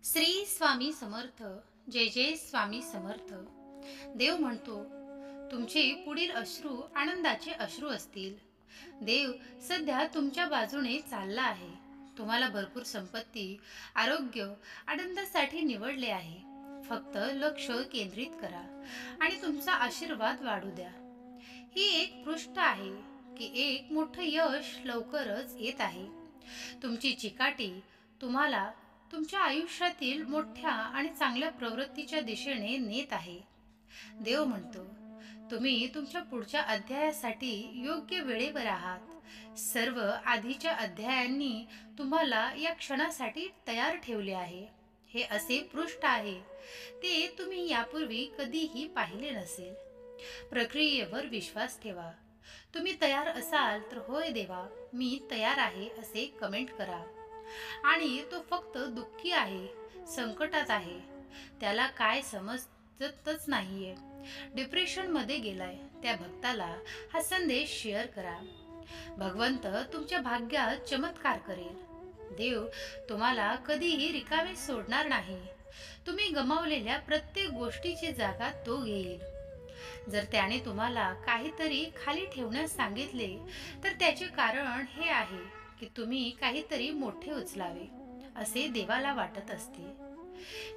श्री स्वामी समर्थ. जय जय स्वामी समर्थ. देव म्हणतो, तुमचे पुढील अश्रू आनंदाचे अश्रू असतील. देव सध्या तुमच्या बाजूने चालला आहे. तुम्हाला भरपूर संपत्ती, आरोग्य, आनंदासाठी निवडले आहे. फक्त लक्ष केंद्रित करा आणि तुमचा आशीर्वाद वाढू द्या. ही एक पृष्ठ आहे की एक मोठं यश लवकरच येत आहे. तुमची चिकाटी तुम्हाला तुमच्या आयुष्यातील मोठ्या आणि चांगल्या प्रवृत्तीच्या दिशेने नेत आहे. देव म्हणतो, तुम्ही तुमच्या पुढच्या अध्यायासाठी योग्य वेळेवर आहात. सर्व आधीच्या अध्यायांनी तुम्हाला या क्षणासाठी तयार ठेवले आहे. हे असे पृष्ठ आहे ते तुम्ही यापूर्वी कधीही पाहिले नसेल. प्रक्रियेवर विश्वास ठेवा. तुम्ही तयार असाल तर होय देवा, मी तयार आहे असे कमेंट करा. आणि तो फक्त दुःखी आहे, संकटात आहे, त्याला काय समजतच नाहीये, डिप्रेशनमध्ये गेलाय, त्या भक्ताला हा संदेश शेअर करा. भगवंत तुमच्या भाग्यात चमत्कार करेल. देव तुम्हाला कधीही रिकामे सोडणार नाही. तुम्ही गमावलेल्या प्रत्येक गोष्टीची जागा तो घेईल. जर त्याने तुम्हाला काहीतरी खाली ठेवण्यास सांगितले तर त्याचे कारण हे आहे की तुम्ही काहीतरी मोठे उचलावे असे देवाला वाटत असते.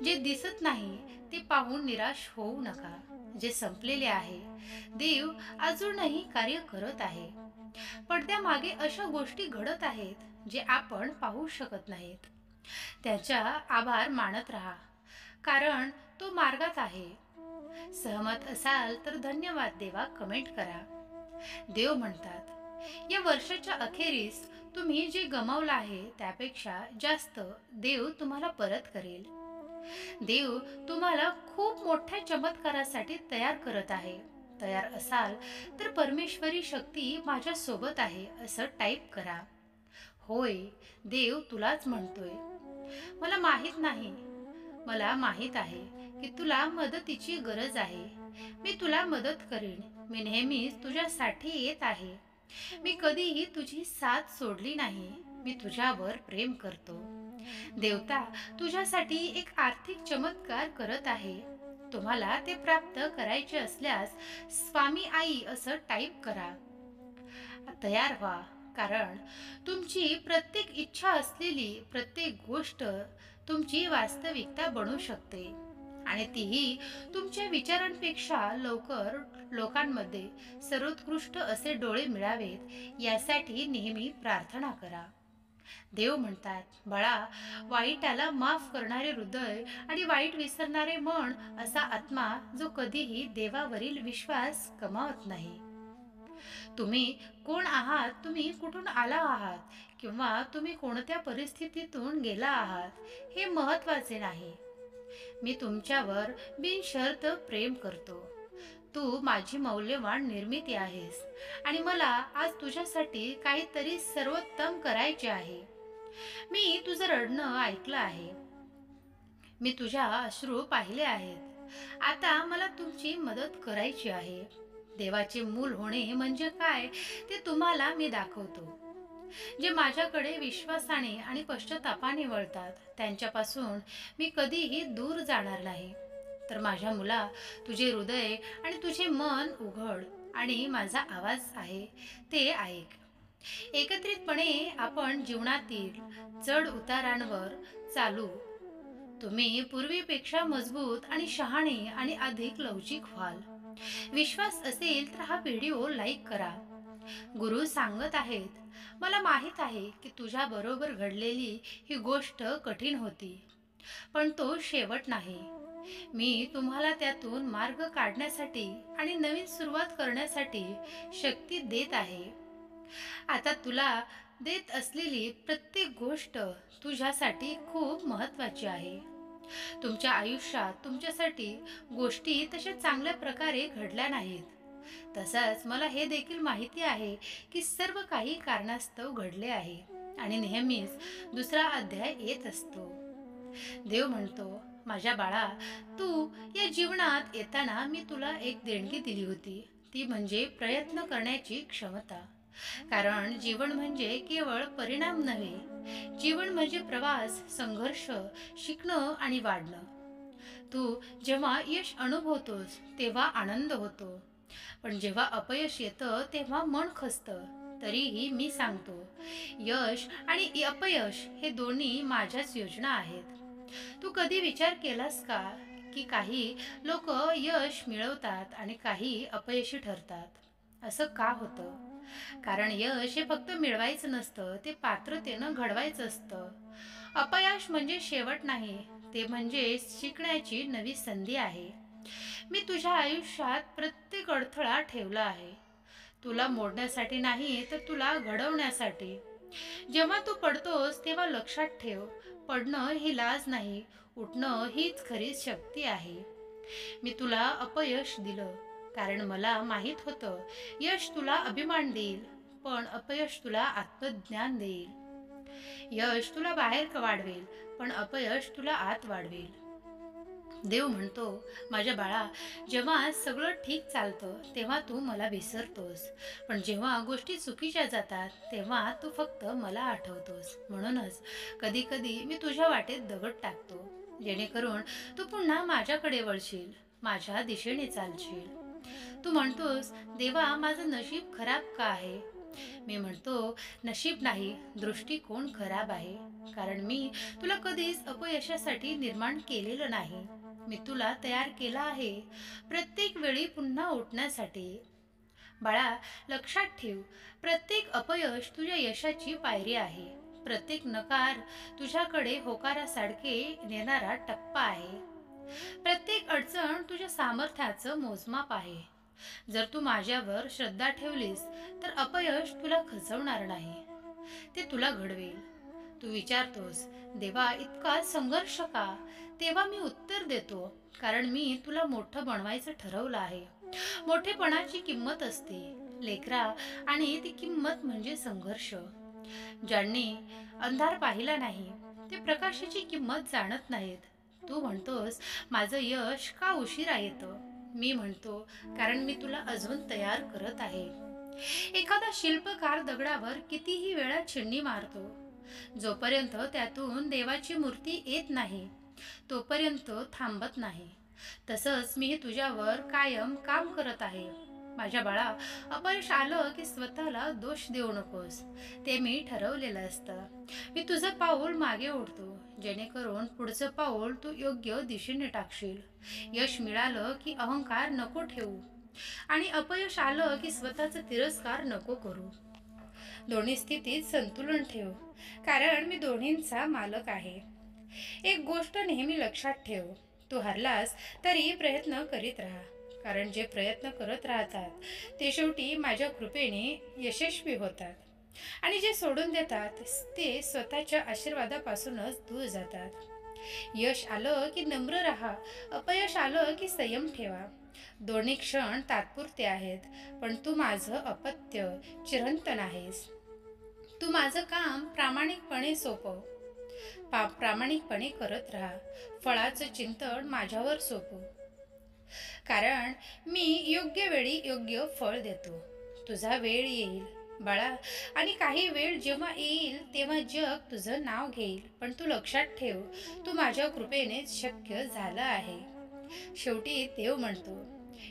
जे दिसत नाही ते पाहून निराश होऊ नका. जे संपलेले आहे, देव अजूनही कार्य करत आहे. पडद्यामागे अशा गोष्टी घडत आहेत जे आपण पाहू शकत नाहीत. त्याचा आभार मानत राहा, कारण तो मार्गात आहे. सहमत असाल तर धन्यवाद देवा कमेंट करा. देव म्हणतात, या वर्षाच्या अखेरीस तुम्ही जे गमावलं आहे त्यापेक्षा जास्त देव तुम्हाला परत करेल. देव तुम्हाला खूप मोठ्या चमत्कारासाठी तयार करत आहे. तयार असाल तर परमेश्वरी शक्ती माझ्या सोबत आहे असं टाईप करा. होय, देव तुलाच म्हणतोय. मला माहित आहे की तुला मदतीची गरज आहे. मी तुला मदत करीन. मी नेहमीच तुझ्यासाठी येत आहे. मी कधीही तुझी साथ सोडली नाही. मी तुझ्यावर प्रेम करतो. देवता तुझ्यासाठी एक आर्थिक चमत्कार करत आहे. तुम्हाला ते प्राप्त करायचे असल्यास स्वामी आई असं टाईप करा. तयार व्हा, कारण तुमची प्रत्येक इच्छा असलेली प्रत्येक गोष्ट तुमची वास्तविकता बनू शकते आणि तीही तुमच्या विचारांपेक्षा लवकर लोकांमध्ये सर्वोत्कृष्ट असे डोळे मिळावेत यासाठी नेहमी प्रार्थना करा. देव म्हणतात, बाळा, वाईटाला माफ करणारे हृदय आणि वाईट विसरणारे मन असा आत्मा जो कधीही देवावरील विश्वास गमावत नाही. तुम्ही कोण आहात, तुम्ही कुठून आला आहात किंवा तुम्ही कोणत्या परिस्थितीतून गेला आहात हे महत्त्वाचे नाही. मी तुमच्यावर बिनशर्त प्रेम करतो. तू माझी मौल्यवान निर्मिती आहेस आणि मला आज तुझ्यासाठी काहीतरी सर्वोत्तम करायचे आहे. मी तुझं रडणं ऐकलं आहे. मी तुझ्या अश्रू पाहिले आहेत. आता मला तुमची मदत करायची आहे. देवाचे मूल होणे म्हणजे काय ते तुम्हाला मी दाखवतो. जे माझ्याकडे विश्वासाने आणि पश्चातापाने वळतात त्यांच्यापासून मी कधीही दूर जाणार नाही. तर माझ्या मुला, तुझे हृदय आणि तुझे मन उघड आणि माझा आवाज आहे ते ऐक. एकत्रितपणे आपण जीवनातील चढ उतारांवर चालू. तुम्ही पूर्वीपेक्षा मजबूत आणि शहाणे आणि अधिक लवचिक व्हाल. विश्वास असेल तर हा व्हिडिओ लाईक करा. गुरु सांगत आहेत, मला माहित आहे की तुझ्या बरोबर घडलेली ही गोष्ट कठीण होती, पण तो शेवट नाही. मी तुम्हाला त्यातून मार्ग काढण्यासाठी आणि नवीन सुरुवात करण्यासाठी शक्ती देत आहे. आता तुला देत असलेली प्रत्येक गोष्ट तुझ्यासाठी खूप महत्त्वाची आहे. तुमच्या आयुष्यात तुमच्यासाठी गोष्टी तशा चांगल्या प्रकारे घडल्या नाहीत. तसंच मला हे देखील माहिती आहे की सर्व काही कारणास्तव घडले आहे आणि नेहमीच दुसरा अध्याय येत असतो. देव म्हणतो, माझ्या बाळा, तू या जीवनात येताना मी तुला एक देणगी दिली होती. ती म्हणजे प्रयत्न करण्याची क्षमता. कारण जीवन म्हणजे केवळ परिणाम नव्हे, जीवन म्हणजे प्रवास, संघर्ष, शिकणं आणि वाढणं. तू जेव्हा यश अनुभवतोस तेव्हा आनंद होतो, पण जेव्हा अपयश येतं तेव्हा मन खचतं. तरीही मी सांगतो, यश आणि अपयश हे दोन्ही माझ्याच योजना आहेत. तू कधी विचार केलास का की काही लोक यश मिळवतात आणि काही अपयशी ठरतात? असं का होतं? कारण यश हे फक्त मिळवायचं नसतं, ते पात्रतेनं घडवायचं असतं. अपयश म्हणजे शेवट नाही, ते म्हणजे शिकण्याची नवी संधी आहे. मी तुझ्या आयुष्यात प्रत्येक अडथळा ठेवला आहे, तुला मोडण्यासाठी नाही तर तुला घडवण्यासाठी. जेव्हा तू पडतोस तेव्हा लक्षात ठेव, पडणं ही लाज नाही, उठणं हीच खरी शक्ती आहे. मी तुला अपयश दिलं कारण मला माहीत होतं, यश तुला अभिमान देईल, पण अपयश तुला आत्मज्ञान देईल. यश तुला बाहेर वाढवेल, पण अपयश तुला आत वाढवेल. देव म्हणतो, माझ्या बाळा, जेव्हा सगळं ठीक चालतं तेव्हा तू मला विसरतोस, पण जेव्हा गोष्टी चुकीच्या जातात तेव्हा तू फक्त मला आठवतोस. म्हणूनच कधी कधी मी तुझ्या वाटेत दगड टाकतो, जेणेकरून तू पुन्हा माझ्याकडे वळशील, माझ्या दिशेने चालशील. तू म्हणतोस, देवा, माझं नशीब खराब का आहे? मी म्हणतो, नशीब नाही, दृष्टिकोन खराब आहे. कारण मी तुला कधीच अपयशासाठी निर्माण केलेलं नाही. मी तुला तयार केला आहे प्रत्येक वेळी पुन्हा उठण्यासाठी. बाळा, लक्षात ठेव, प्रत्येक अपयश तुझ्या यशाची पायरी आहे. प्रत्येक नकार तुझ्याकडे होकारासारखे नेणारा टप्पा आहे. प्रत्येक अडचण तुझ्या सामर्थ्याचं मोजमाप आहे. जर तू माझ्यावर श्रद्धा ठेवलीस तर अपयश तुला खचवणार नाही, ते तुला घडवेल. तू विचारतोस, देवा, इतका संघर्ष का? तेव्हा मी उत्तर देतो, कारण मी तुला मोठं बनवायचं ठरवलं आहे. मोठेपणाची किंमत असते लेकरा, आणि ती किंमत म्हणजे संघर्ष. ज्यांनी अंधार पाहिला नाही ते प्रकाशाची किंमत जाणत नाहीत. तू म्हणतोस, माझं यश का उशिरा येतं? मी म्हणतो, कारण मी तुला अजून तयार करत आहे. एखादा शिल्पकार दगडावर कितीही वेळा छिन्नी मारतो, जोपर्यंत त्यातून देवाची मूर्ती येत नाही तोपर्यंत थांबत नाही. तसंच मी तुझ्यावर कायम काम करत आहे. माझ्या बाळा, अपयश आलं की स्वतःला दोष देऊ नकोस, ते मी ठरवलेलं असतं. मी तुझं पाऊल मागे ओढतो, जेणेकरून पुढचं पाऊल तू योग्य दिशेने टाकशील. यश मिळालं की अहंकार नको ठेवू, आणि अपयश आलं की स्वतःचा तिरस्कार नको करू. दोन्ही स्थितीत संतुलन ठेव, कारण मी दोन्हींचा मालक आहे. एक गोष्ट नेहमी लक्षात ठेव, तू हरलास तरी प्रयत्न करीत राहा, कारण जे प्रयत्न करत राहतात ते शेवटी माझ्या कृपेने यशस्वी होतात, आणि जे सोडून देतात ते स्वतःच्या आशीर्वादापासूनच दूर जातात. यश आलं की नम्र राहा, अपयश आलं की संयम ठेवा. दोन्ही क्षण तात्पुरते आहेत, पण तू माझं अपत्य चिरंतन आहेस. तू माझं काम प्रामाणिकपणे सोपव, प्रामाणिकपणे करत राहा. फळाचं चिंतन माझ्यावर सोपव, कारण मी योग्य वेळी योग्य फळ देतो. तुझा वेळ येईल बाळा, आणि काही वेळ जेव्हा येईल तेव्हा जग तुझं नाव घेईल, पण तू लक्षात ठेव, तू माझ्या कृपेनेच शक्य झालं आहे. शेवटी देव म्हणतो,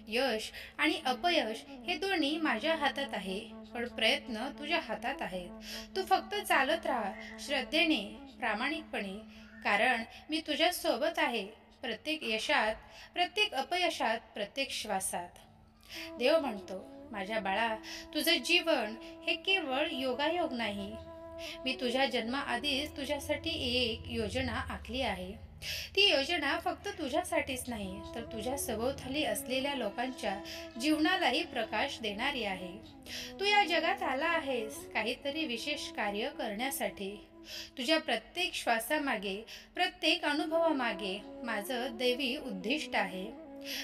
यश आणि अपयश हे दोन्ही माझ्या हातात आहे, पण प्रयत्न तुझ्या हातात आहेत. तू फक्त चालत राहा, श्रद्धेने, प्रामाणिकपणे, कारण मी तुझ्या सोबत आहे, प्रत्येक यशात, प्रत्येक अपयशात, प्रत्येक श्वासात. देव म्हणतो, माझ्या बाळा, तुझं जीवन हे केवळ योगायोग नाही. मी तुझ्या जन्माआधीच तुझ्यासाठी एक योजना आखली आहे. ती योजना फक्त तुझ्यासाठीच नाही, तर तुझ्या सभोवताली असलेल्या लोकांच्या जीवनालाही प्रकाश देणारी आहे. तू या जगात आला आहेस काहीतरी विशेष कार्य करण्यासाठी. तुझ्या प्रत्येक श्वासामागे, प्रत्येक अनुभवामागे माझं दैवी उद्दिष्ट आहे.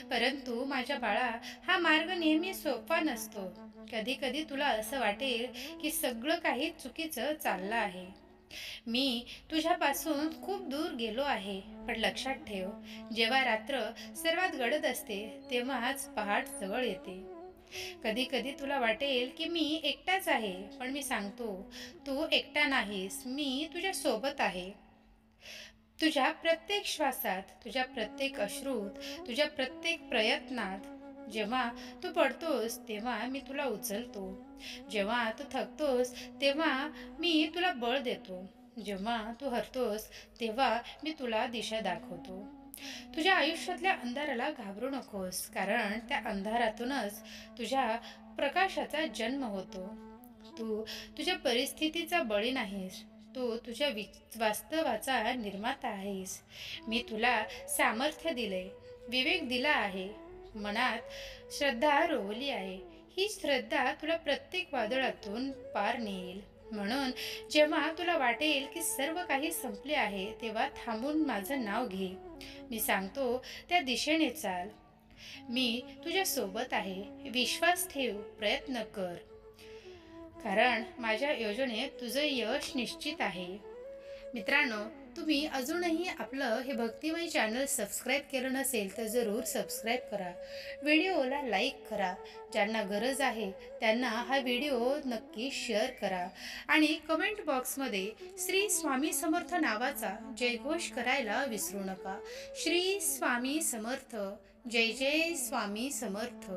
परंतु माझ्या बाळा, हा मार्ग नेहमी सोपा नसतो. कधी कधी तुला असं वाटेल की सगळं काही चुकीचं चाललं आहे, मी तुझ्यापासून खूप दूर गेलो आहे. पण लक्षात ठेव, जेव्हा रात्र सर्वात गडद असते तेव्हाच पहाट जवळ येते. कधी कधी तुला वाटेल की मी एकटाच आहे, पण मी सांगतो, तू एकटा नाहीस, मी तुझ्या सोबत आहे. तुझ्या प्रत्येक श्वासात, तुझ्या प्रत्येक अश्रूत, तुझ्या प्रत्येक प्रयत्नात. जेव्हा तू पडतोस तेव्हा मी तुला उचलतो. जेव्हा तू थकतोस तेव्हा मी तुला बळ देतो. जेव्हा तू हरतोस तेव्हा मी तुला दिशा दाखवतो. तुझ्या आयुष्यातल्या अंधाराला घाबरू नकोस, कारण त्या अंधारातूनच तुझ्या प्रकाशाचा जन्म होतो. तू तुझ्या परिस्थितीचा बळी नाहीस, तू तुझ्या वास्तवाचा निर्माता आहेस. मी तुला सामर्थ्य दिले, विवेक दिला आहे, मनात श्रद्धा रोवली आहे. ही श्रद्धा तुला प्रत्येक वादळातून पार नेईल. म्हणून जेव्हा तुला वाटेल की सर्व काही संपले आहे, तेव्हा थांबून माझं नाव घे. मी सांगतो त्या दिशेने चाल. मी तुझ्या सोबत आहे. विश्वास ठेव, प्रयत्न कर, कारण माझ्या योजनेत तुझं यश निश्चित आहे. मित्रांनो, तुम्ही अजूनही आपलं हे भक्तिमय चॅनल सबस्क्राईब केलं नसेल तर जरूर सबस्क्राईब करा. व्हिडिओला लाईक करा. ज्यांना गरज आहे त्यांना हा व्हिडिओ नक्की शेअर करा. आणि कमेंट बॉक्समध्ये श्री स्वामी समर्थ नावाचा जयघोष करायला विसरू नका. श्री स्वामी समर्थ. जय जय स्वामी समर्थ.